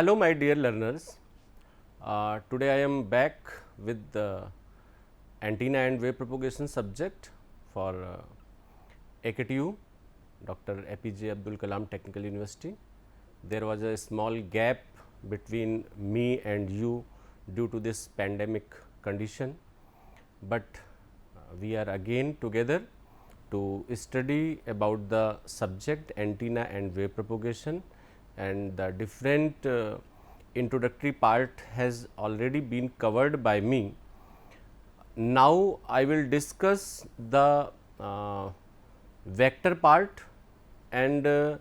Hello my dear learners, today I am back with the antenna and wave propagation subject for AKTU, Dr. APJ Abdul Kalam Technical University. There was a small gap between me and you due to this pandemic condition, but we are again together to study about the subject antenna and wave propagation, and the different introductory part has already been covered by me. Now, I will discuss the vector part and the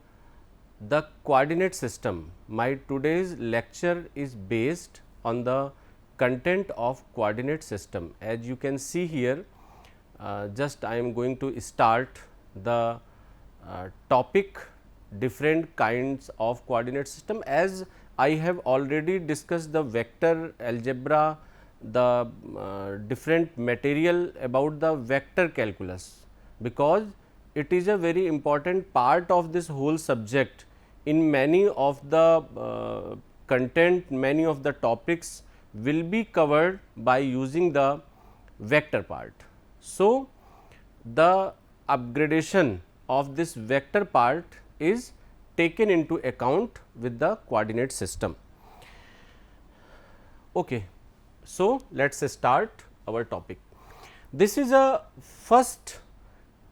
coordinate system. My today's lecture is based on the content of coordinate system. As you can see here, just I am going to start the topic different kinds of coordinate system. As I have already discussed the vector algebra, the different material about the vector calculus, because it is a very important part of this whole subject. In many of the content, many of the topics will be covered by using the vector part. So, the upgradation of this vector part is taken into account with the coordinate system. Okay. So, let us start our topic. This is a first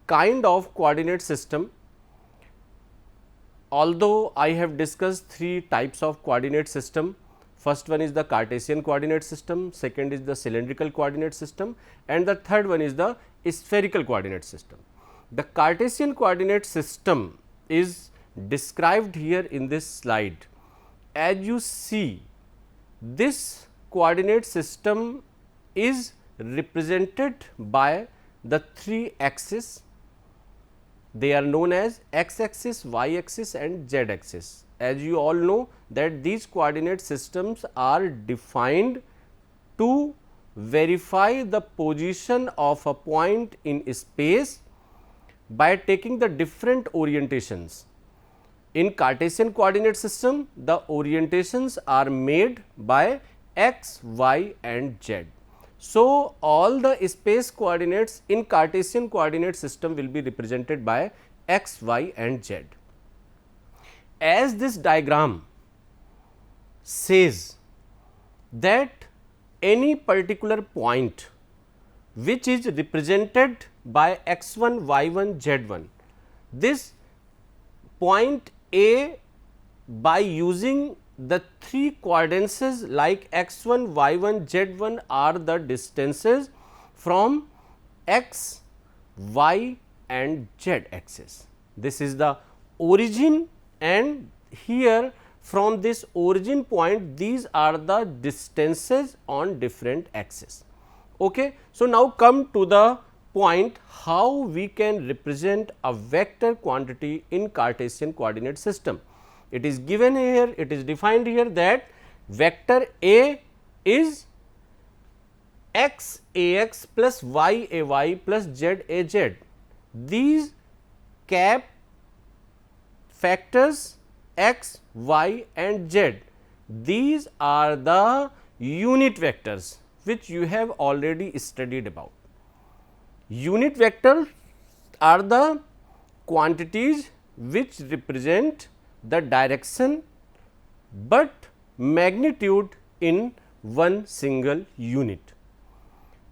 kind of coordinate system. Although I have discussed three types of coordinate system, first one is the Cartesian coordinate system, second is the cylindrical coordinate system, and the third one is the spherical coordinate system. The Cartesian coordinate system is described here in this slide. As you see, this coordinate system is represented by the three axes. They are known as x axis, y axis and z axis. As you all know that these coordinate systems are defined to verify the position of a point in space by taking the different orientations. In Cartesian coordinate system, the orientations are made by x, y and z. So, all the space coordinates in Cartesian coordinate system will be represented by x, y and z. As this diagram says that any particular point which is represented by x1, y1, z1, this point A, by using the three coordinates like x1, y1, z1 are the distances from x, y and z axis. This is the origin, and here from this origin point these are the distances on different axes. Okay. So, now come to the point how we can represent a vector quantity in Cartesian coordinate system. It is given here, it is defined here that vector A is x ax plus y ay plus z az. These cap factors x, y and z, these are the unit vectors which you have already studied about. Unit vectors are the quantities which represent the direction, but magnitude in one single unit.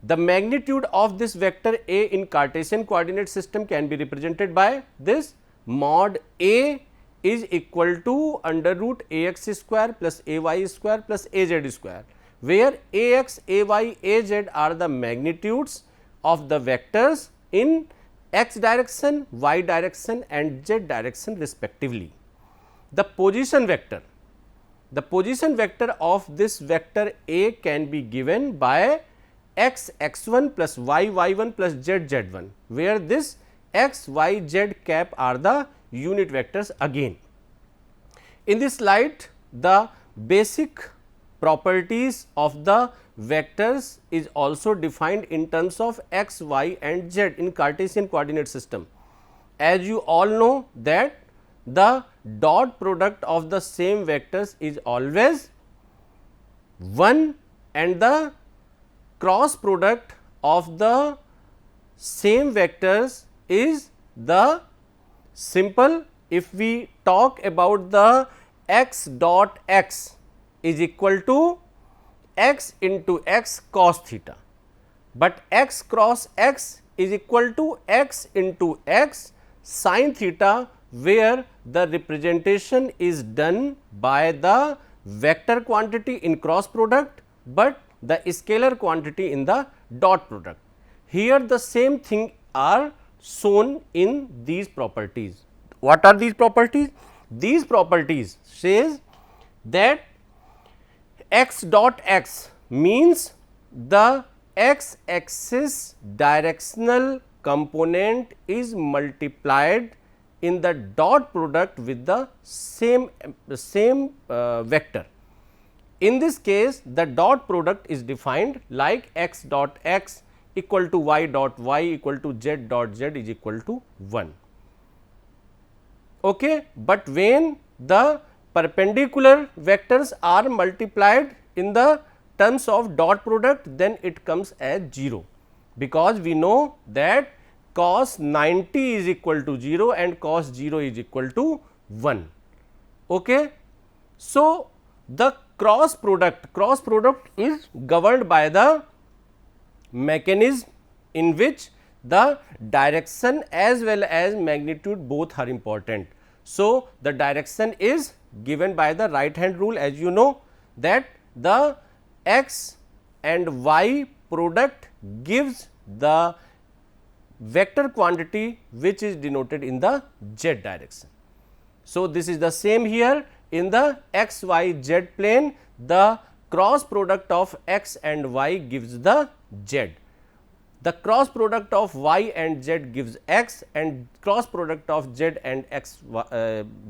The magnitude of this vector A in Cartesian coordinate system can be represented by this mod A is equal to under root ax square plus ay square plus az square, where ax, ay, az are the magnitudes of the vectors in x direction, y direction and z direction respectively. The position vector of this vector A can be given by x x1 plus y y1 plus z z1, where this x, y, z cap are the unit vectors again. In this slide, the basic properties of the vectors is also defined in terms of x, y and z in Cartesian coordinate system. As you all know that the dot product of the same vectors is always 1 and the cross product of the same vectors is the simple. If we talk about the x dot x is equal to x into x cos theta, but x cross x is equal to x into x sin theta, where the representation is done by the vector quantity in cross product, but the scalar quantity in the dot product. Here the same thing are shown in these properties. What are these properties? These properties says that x dot x means the x axis directional component is multiplied in the dot product with the same vector. In this case, the dot product is defined like x dot x equal to y dot y equal to z dot z is equal to 1. Okay. But when the perpendicular vectors are multiplied in the terms of dot product, then it comes as 0, because we know that cos 90 is equal to 0 and cos 0 is equal to 1. Okay. So, the cross product is governed by the mechanism in which the direction as well as magnitude both are important. So, the direction is given by the right hand rule, as you know that the x and y product gives the vector quantity which is denoted in the z direction. So, this is the same here in the x y z plane, the cross product of x and y gives the z, the cross product of y and z gives x, and cross product of z and x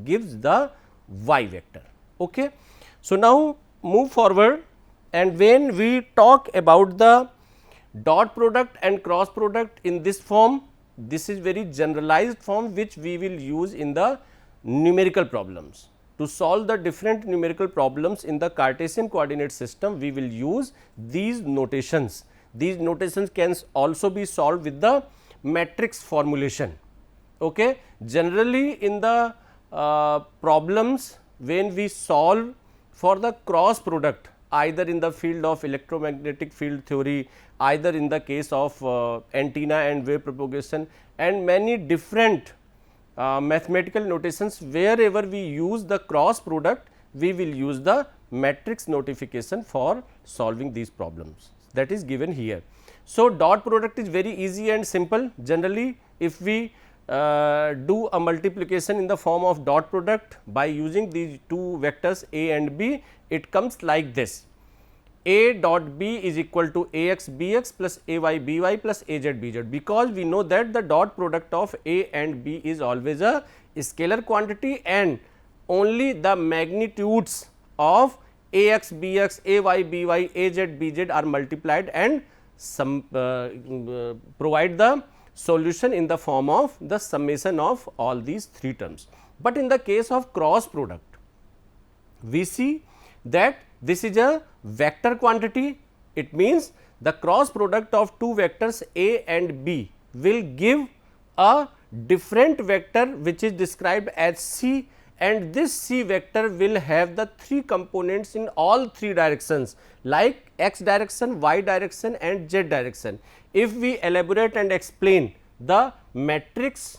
gives the y vector. Okay. So, now move forward, and when we talk about the dot product and cross product in this form, this is very generalized form which we will use in the numerical problems. To solve the different numerical problems in the Cartesian coordinate system, we will use these notations. These notations can also be solved with the matrix formulation. Okay. Generally, in the problems when we solve for the cross product, either in the field of electromagnetic field theory, either in the case of antenna and wave propagation, and many different mathematical notations, wherever we use the cross product, we will use the matrix notification for solving these problems, that is given here. So, dot product is very easy and simple. Generally, if we do a multiplication in the form of dot product by using these two vectors a and b, it comes like this: a dot b is equal to a x b x plus a y b y plus a z b z, because we know that the dot product of a and b is always a scalar quantity, and only the magnitudes of a x b x, a y b y, a z b z are multiplied and provide the solution in the form of the summation of all these three terms. But in the case of cross product, we see that this is a vector quantity. It means the cross product of two vectors a and b will give a different vector which is described as c, and this c vector will have the three components in all three directions, like x direction, y direction and z direction. If we elaborate and explain the matrix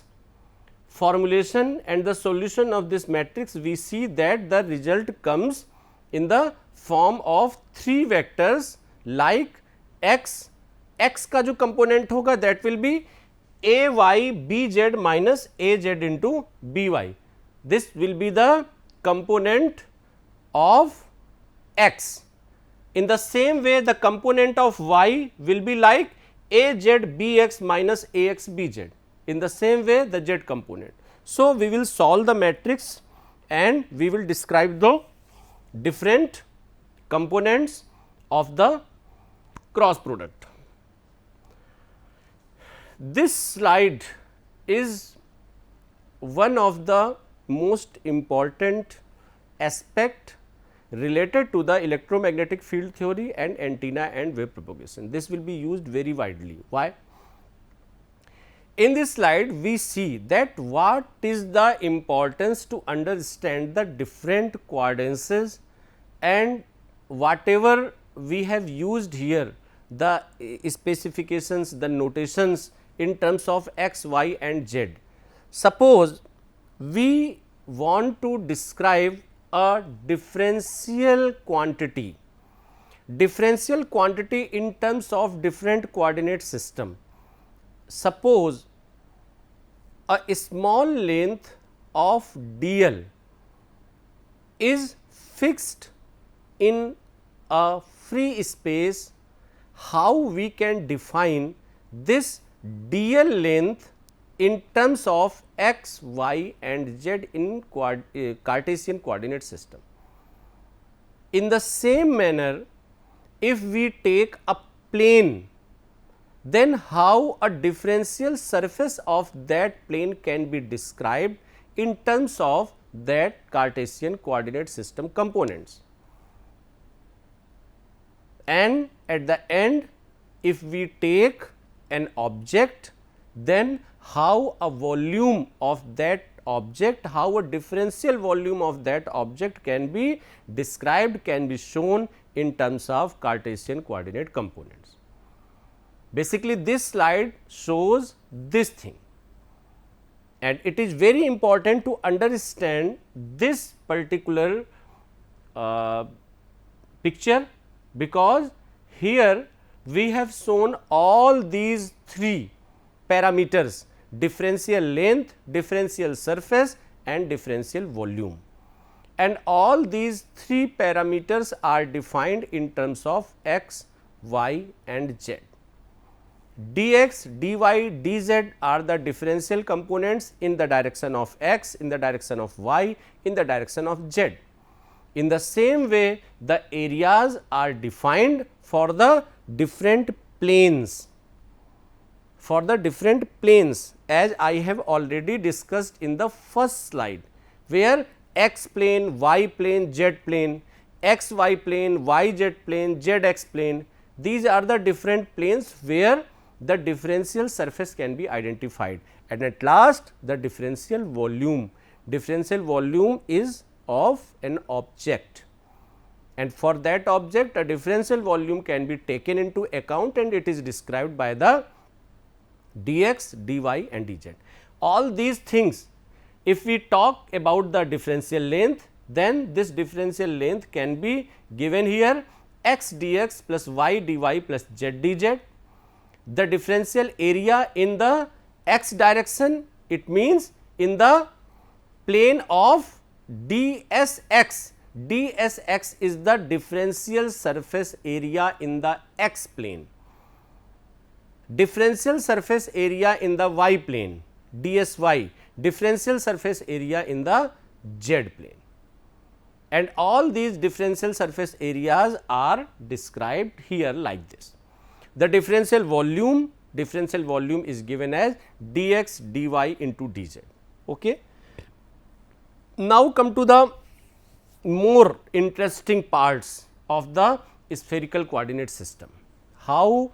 formulation and the solution of this matrix, we see that the result comes in the form of three vectors like x, x का जो component होगा that will be a y b z minus a z into b y. This will be the component of x. In the same way, the component of y will be like a z b x minus a x b z. In the same way, the z component. So, we will solve the matrix and we will describe the different components of the cross product. This slide is one of the most important aspect related to the electromagnetic field theory and antenna and wave propagation. This will be used very widely. Why? In this slide, we see that what is the importance to understand the different coordinates, and whatever we have used here, the specifications, the notations in terms of x, y and z. Suppose we want to describe a differential quantity in terms of different coordinate system. Suppose a small length of dl is fixed in a free space, how we can define this dl length in terms of x, y and z in Cartesian coordinate system. In the same manner, if we take a plane, then how a differential surface of that plane can be described in terms of that Cartesian coordinate system components. And at the end, if we take an object, then how a volume of that object, how a differential volume of that object can be described, can be shown in terms of Cartesian coordinate components. Basically, this slide shows this thing, and it is very important to understand this particular picture, because here we have shown all these three parameters: differential length, differential surface and differential volume, and all these three parameters are defined in terms of x, y and z. dx, dy, dz are the differential components in the direction of x, in the direction of y, in the direction of z. In the same way, the areas are defined for the different planes, as I have already discussed in the first slide, where x plane, y plane, z plane, x y plane, y z plane, z x plane, these are the different planes where the differential surface can be identified. And at last, the differential volume is of an object, and for that object a differential volume can be taken into account, and it is described by the dx, dy and dz. All these things, if we talk about the differential length, then this differential length can be given here x dx plus y dy plus z dz. The differential area in the x direction, it means in the plane of dsx. dsx is the differential surface area in the x plane. Differential surface area in the y plane, dsy, differential surface area in the z plane, and all these differential surface areas are described here like this. The differential volume is given as dx, dy into dz. Okay. Now, come to the more interesting parts of the spherical coordinate system. How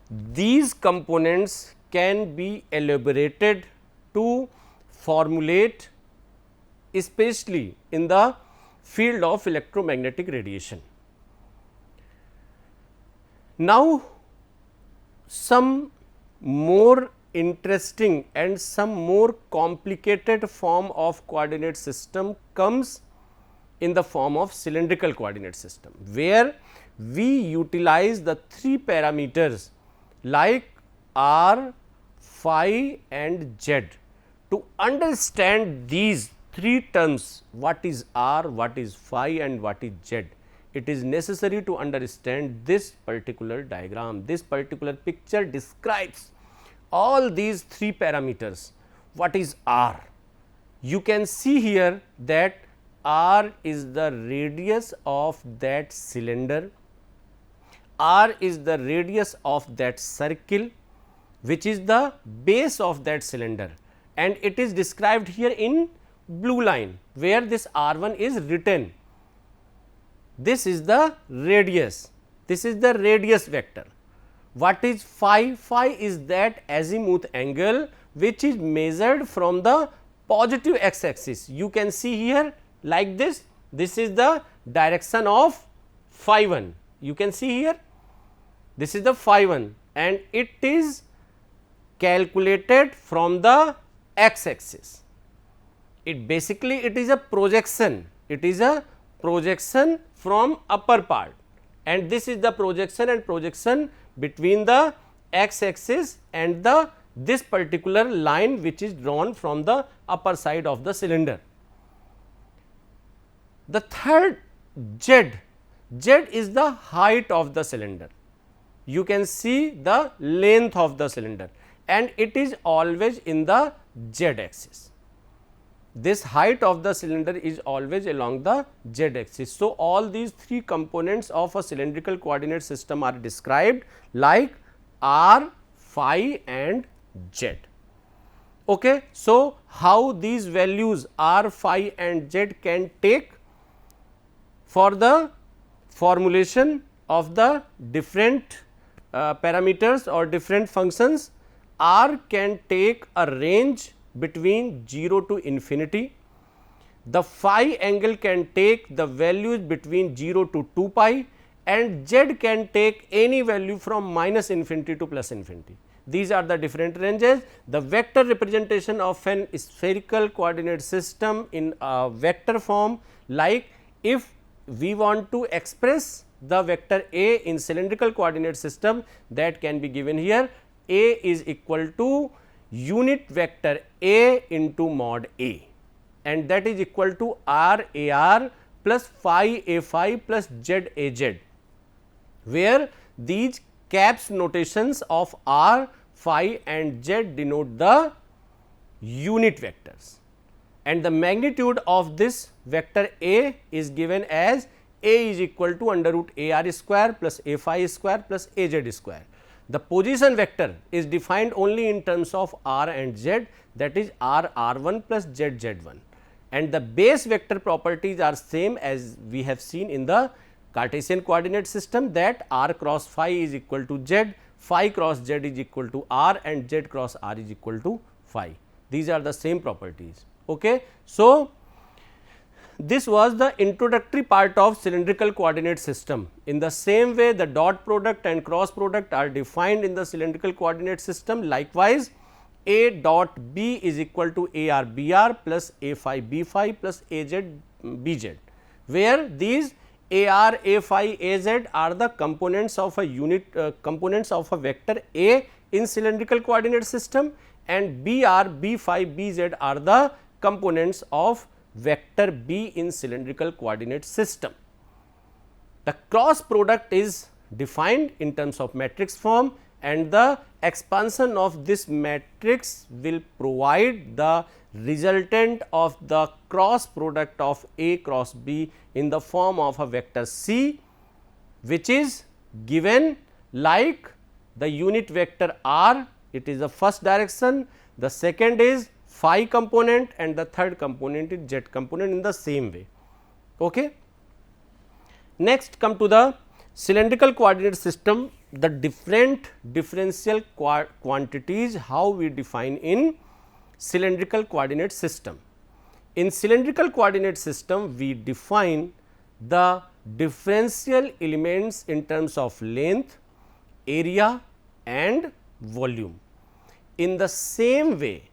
these components can be elaborated to formulate, especially in the field of electromagnetic radiation. Now, some more interesting and some more complicated form of coordinate system comes in the form of cylindrical coordinate system, where we utilize the three parameters like r, phi and z. To understand these three terms, what is r, what is phi and what is z, it is necessary to understand this particular diagram. This particular picture describes all these three parameters. What is r? You can see here that r is the radius of that cylinder, r is the radius of that circle, which is the base of that cylinder, and it is described here in blue line where this R1 is written. This is the radius, this is the radius vector. What is phi? Phi is that azimuth angle which is measured from the positive x axis. You can see here like this, this is the direction of phi 1. You can see here, this is the phi 1 and it is calculated from the x axis. It basically it is a projection, it is a projection from upper part, and this is the projection and projection between the x axis and the this particular line which is drawn from the upper side of the cylinder. The third Z, Z is the height of the cylinder. You can see the length of the cylinder and it is always in the Z axis. This height of the cylinder is always along the Z axis. So, all these three components of a cylindrical coordinate system are described like R, phi and Z. Okay. So, how these values R, phi and Z can take for the formulation of the different parameters or different functions? R can take a range between 0 to infinity. The phi angle can take the values between 0 to 2 pi and Z can take any value from minus infinity to plus infinity. These are the different ranges. The vector representation of an spherical coordinate system in a vector form, like if we want to express the vector A in cylindrical coordinate system, that can be given here. A is equal to unit vector A into mod A, and that is equal to R A R plus phi A phi plus Z A Z, where these caps notations of R, phi and Z denote the unit vectors, and the magnitude of this vector A is given as A is equal to under root A R square plus A phi square plus A Z square. The position vector is defined only in terms of R and Z, that is R R1 plus Z Z1, and the base vector properties are same as we have seen in the Cartesian coordinate system, that R cross phi is equal to Z, phi cross Z is equal to R and Z cross R is equal to phi. These are the same properties. Okay. So, this was the introductory part of cylindrical coordinate system. In the same way, the dot product and cross product are defined in the cylindrical coordinate system. Likewise, A dot B is equal to A R B R plus A phi B phi plus A Z B Z, where these A R, A phi, A Z are the components of a unit components of a vector A in cylindrical coordinate system, and B R, B phi, B Z are the components of vector B in cylindrical coordinate system. The cross product is defined in terms of matrix form, and the expansion of this matrix will provide the resultant of the cross product of A cross B in the form of a vector C, which is given like the unit vector R, it is the first direction, the second is phi component and the third component is Z component in the same way. Okay. Next, come to the cylindrical coordinate system, the different differential quantities how we define in cylindrical coordinate system. In cylindrical coordinate system, we define the differential elements in terms of length, area and volume. In the same way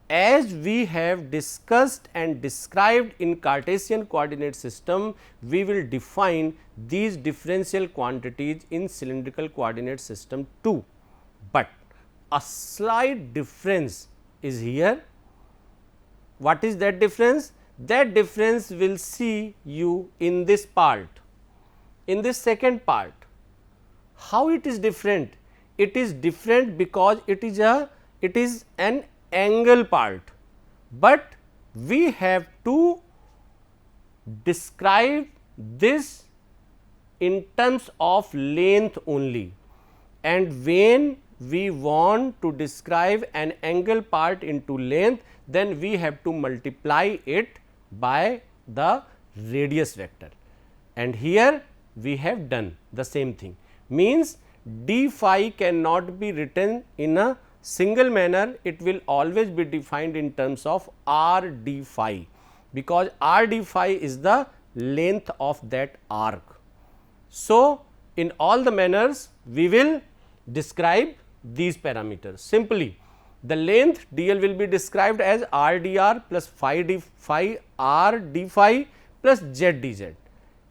as we have discussed and described in Cartesian coordinate system, we will define these differential quantities in cylindrical coordinate system too, but a slight difference is here. What is that difference? That difference will see you in this part, in this second part. How it is different? It is different because it is an angle part, but we have to describe this in terms of length only, and when we want to describe an angle part into length, then we have to multiply it by the radius vector, and here we have done the same thing. Means d phi cannot be written in a single manner, it will always be defined in terms of r d phi, because r d phi is the length of that arc. So, in all the manners we will describe these parameters. Simply the length dl will be described as r dr plus phi d phi r d phi plus z dz.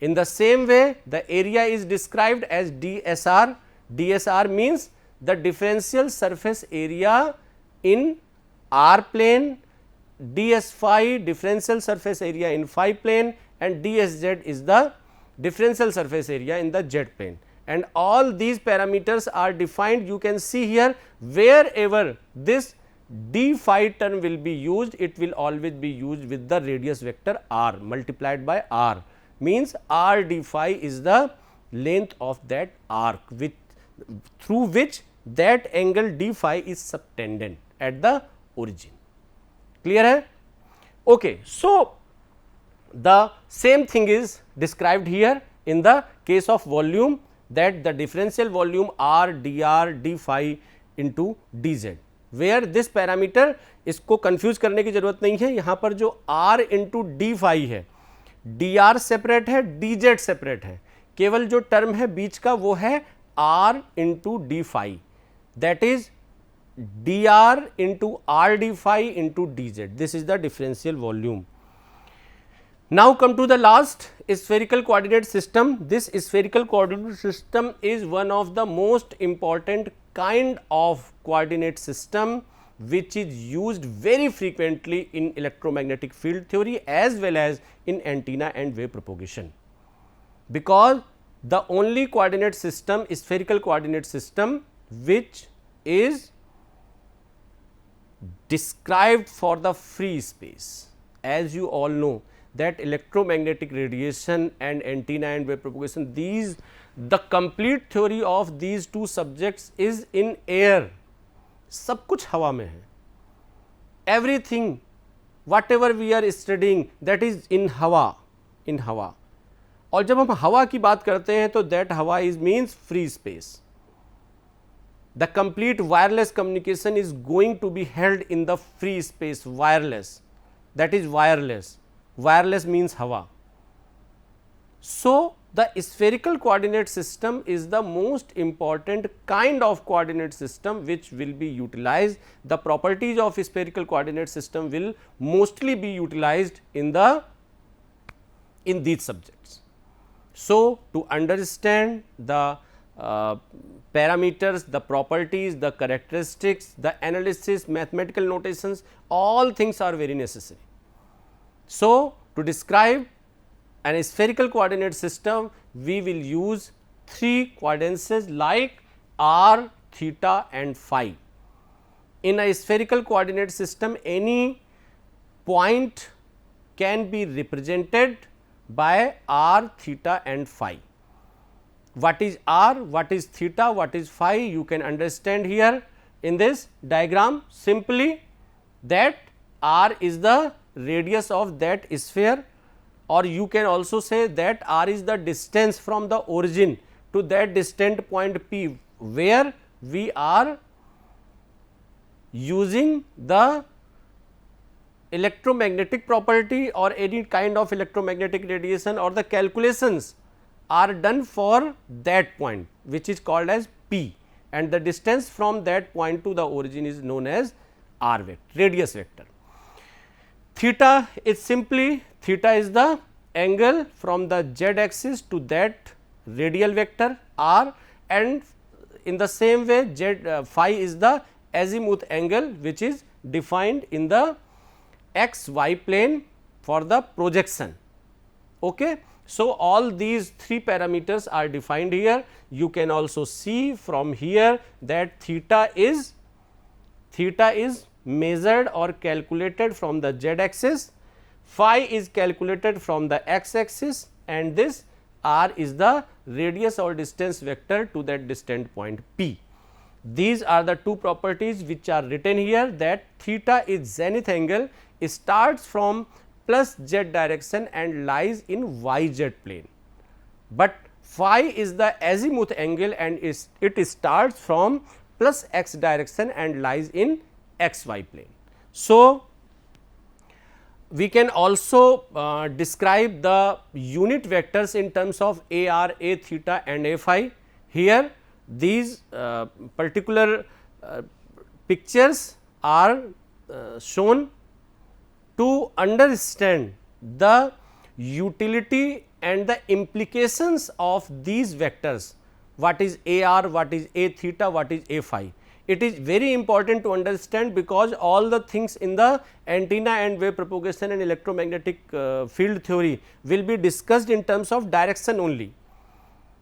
In the same way, the area is described as dsr. dsr means the differential surface area in r plane, ds phi differential surface area in phi plane, and dsz is the differential surface area in the z plane, and all these parameters are defined. You can see here, wherever this d phi term will be used, it will always be used with the radius vector r multiplied by r, means r d phi is the length of that arc through which that angle d phi is subtended at the origin. Clear hai? Okay. So, the same thing is described here in the case of volume, that the differential volume r dr d phi into dz, where this parameter, इसको confuse करने की जरूरत नहीं है, यहाँ पर जो r into d phi है, dr सेपरेट है, dz सेपरेट है, केवल जो टर्म है बीच का वो है r into d phi, that is dr into r d phi into dz. This is the differential volume. Now come to the last, spherical coordinate system. This spherical coordinate system is one of the most important kind of coordinate system which is used very frequently in electromagnetic field theory as well as in antenna and wave propagation, because the only coordinate system, spherical coordinate system, which is described for the free space. As you all know that electromagnetic radiation and antenna and wave propagation, these, the complete theory of these two subjects is in air. सब कुछ हवा में है. Everything whatever we are studying that is in हवा, in हवा. और जब हम हवा की बात करते हैं तो that हवा is means free space. The complete wireless communication is going to be held in the free space, wireless, that is wireless. Wireless means हवा. So, the spherical coordinate system is the most important kind of coordinate system which will be utilized. The properties of spherical coordinate system will mostly be utilized in these subjects. So, to understand the parameters, the properties, the characteristics, the analysis, mathematical notations, all things are very necessary. So, to describe an spherical coordinate system, we will use three coordinates like r, theta and phi. In a spherical coordinate system, any point can be represented by r, theta and phi. What is r, what is theta, what is phi, you can understand here in this diagram. Simply that r is the radius of that sphere, or you can also say that r is the distance from the origin to that distant point P, where we are using the electromagnetic property or any kind of electromagnetic radiation, or the calculations are done for that point which is called as P, and the distance from that point to the origin is known as r vector, radius vector. Theta is simply, theta is the angle from the z axis to that radial vector r, and in the same way phi is the azimuth angle which is defined in the x y plane for the projection. Okay. So, all these three parameters are defined here. You can also see from here that theta is measured or calculated from the z axis, phi is calculated from the x axis, and this r is the radius or distance vector to that distant point P. These are the two properties which are written here, that theta is zenith angle, starts from plus z direction and lies in yz plane, but phi is the azimuth angle and it starts from plus x direction and lies in xy plane. So, we can also describe the unit vectors in terms of a r, a theta and a phi. Here these particular pictures are shown to understand the utility and the implications of these vectors, what is a r, what is a theta, what is a phi. It is very important to understand, because all the things in the antenna and wave propagation and electromagnetic field theory will be discussed in terms of direction only.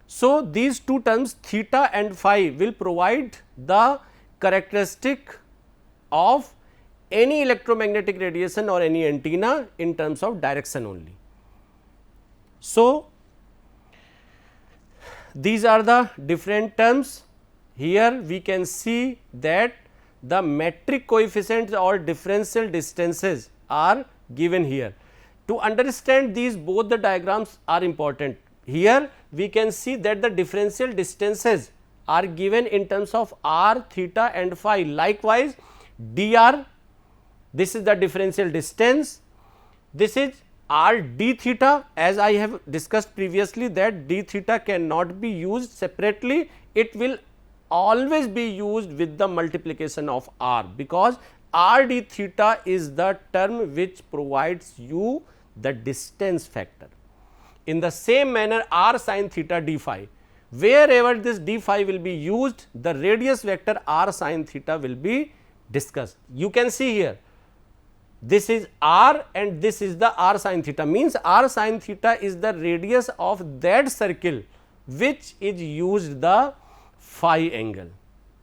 So, these two terms theta and phi will provide the characteristic of any electromagnetic radiation or any antenna in terms of direction only. So, these are the different terms. Here we can see that the metric coefficients or differential distances are given here. To understand these, both the diagrams are important. Here we can see that the differential distances are given in terms of r, theta and phi. Likewise, dr, this is the differential distance, this is r d theta, as I have discussed previously that d theta cannot be used separately, it will always be used with the multiplication of r, because r d theta is the term which provides you the distance factor. In the same manner, r sin theta d phi, wherever this d phi will be used, the radius vector r sin theta will be discussed. You can see here, this is r and this is the r sin theta, means r sin theta is the radius of that circle which is used the phi angle.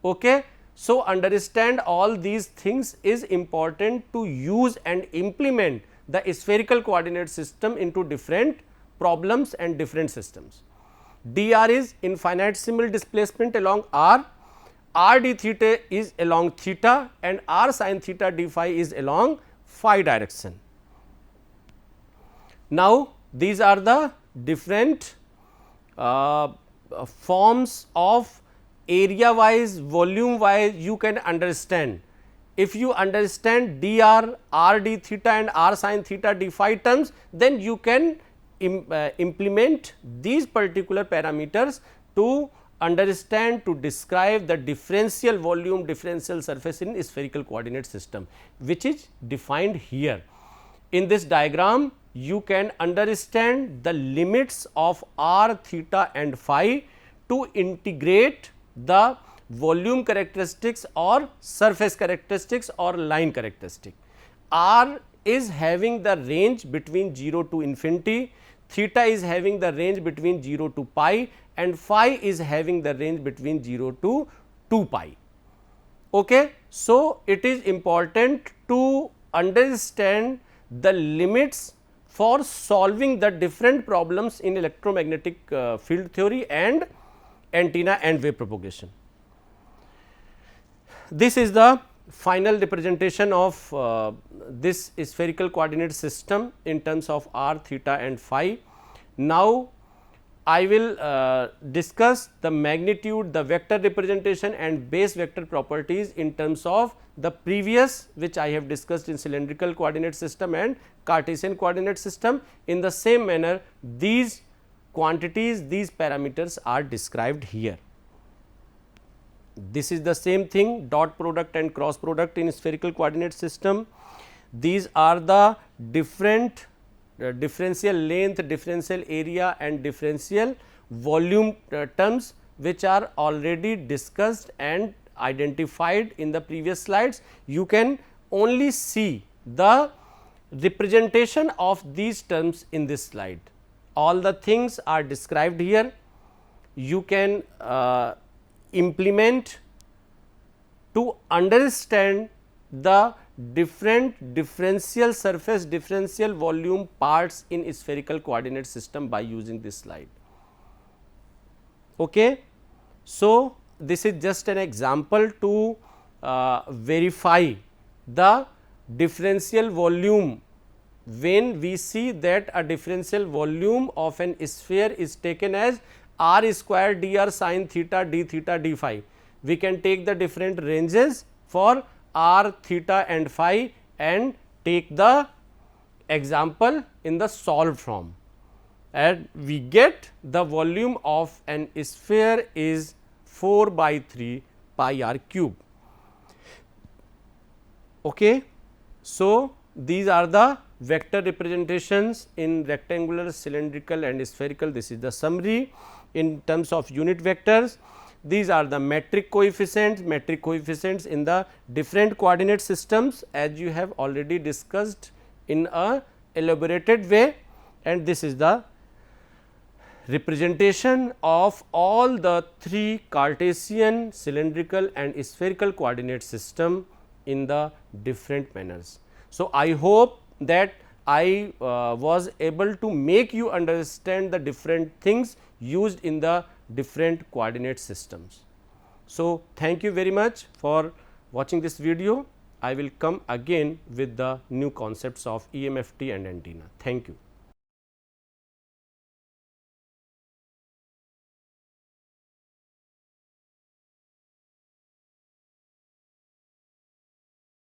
Okay. So, understand all these things is important to use and implement the spherical coordinate system into different problems and different systems. dr is infinitesimal displacement along r d theta is along theta and r sin theta d phi is along phi direction. Now, these are the different forms of area wise, volume wise you can understand. If you understand dr, r d theta and r sin theta d phi terms, then you can implement these particular parameters to understand, to describe the differential volume, differential surface in spherical coordinate system, which is defined here. In this diagram, you can understand the limits of r, theta and phi to integrate the volume characteristics or surface characteristics or line characteristic. R is having the range between 0 to infinity, theta is having the range between 0 to pi and phi is having the range between 0 to 2 pi. Okay. So, it is important to understand the limits for solving the different problems in electromagnetic field theory and antenna and wave propagation. This is the final representation of this spherical coordinate system in terms of r, theta and phi. Now, I will discuss the magnitude, the vector representation and base vector properties in terms of the previous, which I have discussed in cylindrical coordinate system and Cartesian coordinate system. In the same manner, these quantities, these parameters are described here. This is the same thing, dot product and cross product in spherical coordinate system. These are the different differential length, differential area and differential volume terms, which are already discussed and identified in the previous slides. You can only see the representation of these terms in this slide. All the things are described here. You can implement to understand the different differential surface, differential volume parts in spherical coordinate system by using this slide. Okay. So, this is just an example to verify the differential volume. When we see that a differential volume of an sphere is taken as r square dr sin theta d theta d phi, we can take the different ranges for r, theta and phi and take the example in the solved form, and we get the volume of an sphere is 4 by 3 pi r cube. Okay. So, these are the vector representations in rectangular, cylindrical and spherical. This is the summary in terms of unit vectors. These are the metric coefficients in the different coordinate systems, as you have already discussed in a elaborated way, and this is the representation of all the 3 Cartesian, cylindrical and spherical coordinate system in the different manners. So, I hope that I was able to make you understand the different things used in the different coordinate systems. So, thank you very much for watching this video. I will come again with the new concepts of EMFT and antenna. Thank you.